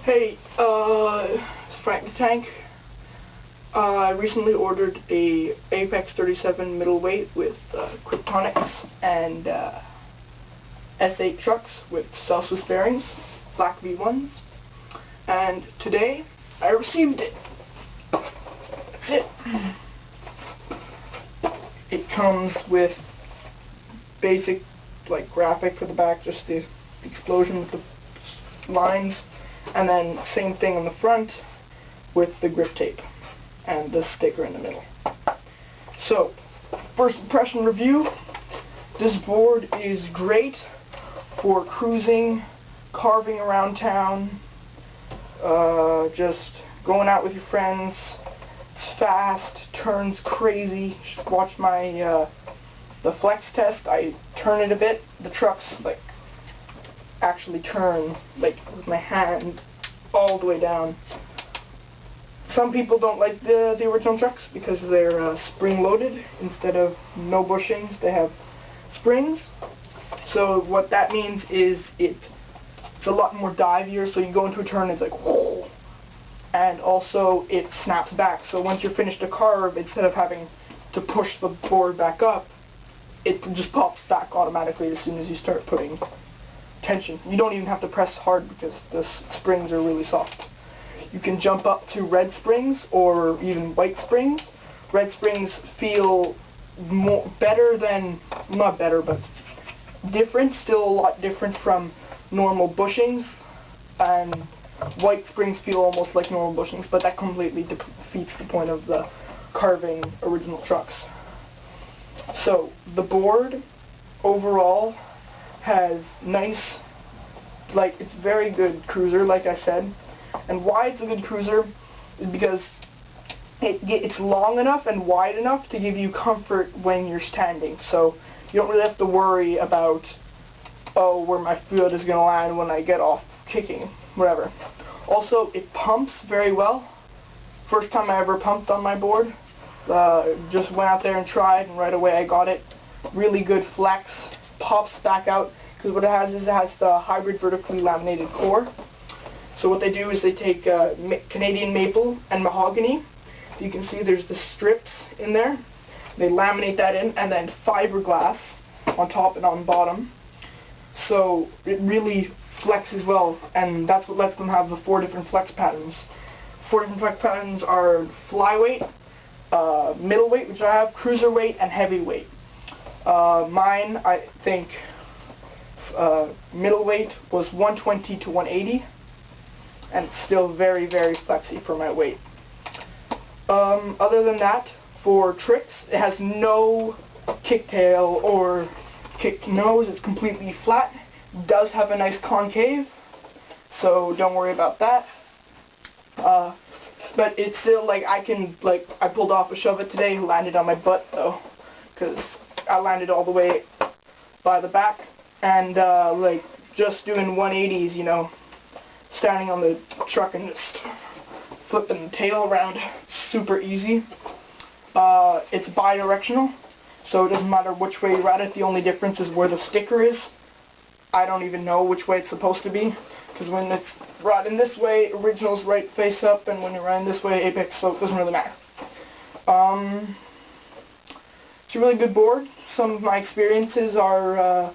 Hey, it's Frank the Tank. I recently ordered a Apex 37 middleweight with Kryptonics and S8 trucks with Celsius bearings, black V1s, and today I received it. That's it. It comes with basic graphic for the back, just the explosion with the lines, and then same thing on the front with the grip tape and the sticker in the middle. So, first impression review. This board is great for cruising, carving around town, just going out with your friends. It's fast, turns crazy. Just watch my the flex test. I turn it a bit. The trucks actually turn with my hand all the way down. Some people don't like the original trucks because they're spring loaded instead of no bushings. They have springs. So what that means is it's a lot more divier, so you go into a turn, it's like whoa, and also it snaps back. So once you're finished a carve, instead of having to push the board back up, it just pops back automatically as soon as you start putting tension. You don't even have to press hard because the springs are really soft. You can jump up to red springs or even white springs. Red springs feel better than, not better, but different, still a lot different from normal bushings, and white springs feel almost like normal bushings, but that completely defeats the point of the carving original trucks. So the board overall has nice, it's very good cruiser, like I said. And why it's a good cruiser is because it's long enough and wide enough to give you comfort when you're standing. So you don't really have to worry about, oh, where my foot is going to land when I get off kicking, whatever. Also, it pumps very well. First time I ever pumped on my board. Just went out there and tried, and right away I got it. Really good flex. Pops back out, because what it has is it has the hybrid vertically laminated core. So what they do is they take Canadian maple and mahogany. So you can see there's the strips in there. They laminate that in, and then fiberglass on top and on bottom. So it really flexes well, and that's what lets them have the 4 different flex patterns. 4 different flex patterns are flyweight, middleweight, which I have, cruiserweight, and heavyweight. Mine, I think, middleweight was 120 to 180, and it's still very, very flexy for my weight. Other than that, for tricks, it has no kicktail or kick nose. It's completely flat. It does have a nice concave, so don't worry about that. But it's still, I pulled off a shove it today, landed on my butt though, because I landed all the way by the back, and just doing 180s, standing on the truck and just flipping the tail around, super easy. It's bi-directional, so it doesn't matter which way you're at it. The only difference is where the sticker is. I don't even know which way it's supposed to be, because when it's riding this way, original's right face up, and when you're riding this way, Apex, so it doesn't really matter. It's a really good board. Some of my experiences are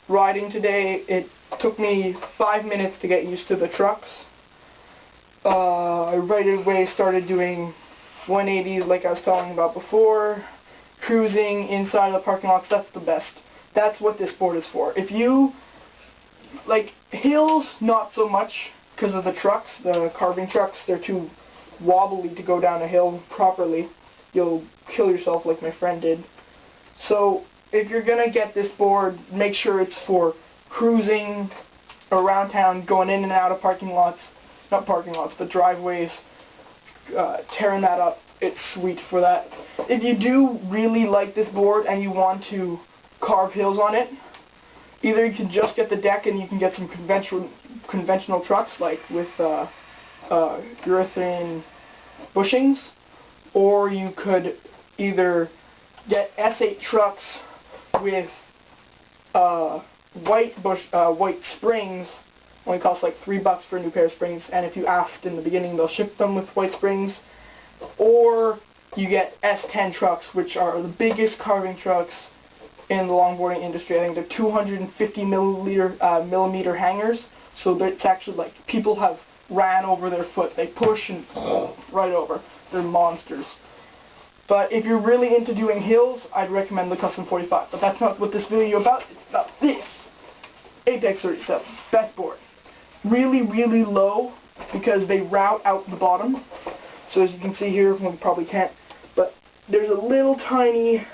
riding today. It took me 5 minutes to get used to the trucks. I right away started doing 180s like I was talking about before. Cruising inside of the parking lots, that's the best. That's what this board is for. If you, hills, not so much because of the trucks, the carving trucks, they're too wobbly to go down a hill properly. You'll kill yourself like my friend did. So if you're going to get this board, make sure it's for cruising around town, going in and out of parking lots, not parking lots, but driveways, tearing that up. It's sweet for that. If you do really like this board and you want to carve hills on it, either you can just get the deck and you can get some conventional trucks, like with urethane bushings, or you could either get S8 trucks with white springs Only costs like $3 for a new pair of springs, and if you asked in the beginning, they'll ship them with white springs. Or you get S10 trucks, which are the biggest carving trucks in the longboarding industry. I think they're 250 millimeter hangers, so it's actually like people have ran over their foot. They push and right over. They're monsters. But if you're really into doing hills, I'd recommend the Custom 45. But that's not what this video is about. It's about this Apex 37 best board. Really, really low because they route out the bottom. So as you can see here, well, you probably can't, but there's a little tiny,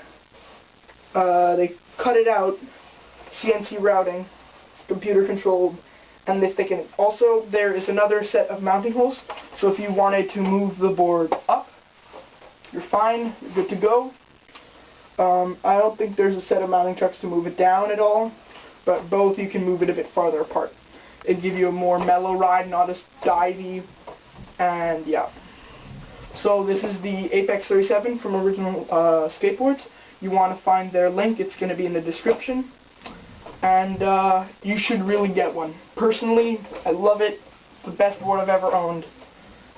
they cut it out, CNC routing, computer controlled, and they thicken it. Also, there is another set of mounting holes, so if you wanted to move the board up, you're fine, you're good to go. I don't think there's a set of mounting trucks to move it down at all, but both you can move it a bit farther apart. It'd give you a more mellow ride, not as divey, and yeah. So this is the Apex 37 from Original Skateboards. You want to find their link, it's going to be in the description. And you should really get one. Personally, I love it. The best board I've ever owned.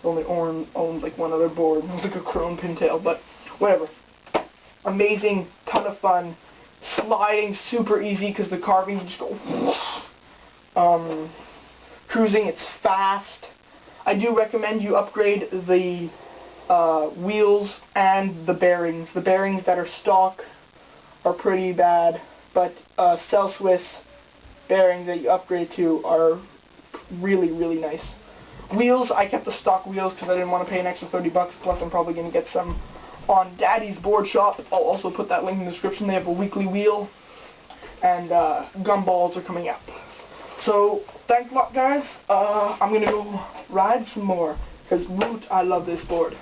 Only owns like one other board. It's like a Chrome Pintail, but whatever. Amazing, ton of fun. Sliding super easy because the carving, you just go. Cruising, it's fast. I do recommend you upgrade the wheels and the bearings. The bearings that are stock are pretty bad, but Cell Swiss bearings that you upgrade to are really, really nice. Wheels, I kept the stock wheels because I didn't want to pay an extra $30, plus I'm probably going to get some on Daddy's Board Shop. I'll also put that link in the description. They have a weekly wheel, and gumballs are coming out. So, thanks a lot, guys. I'm going to go ride some more, because root, I love this board.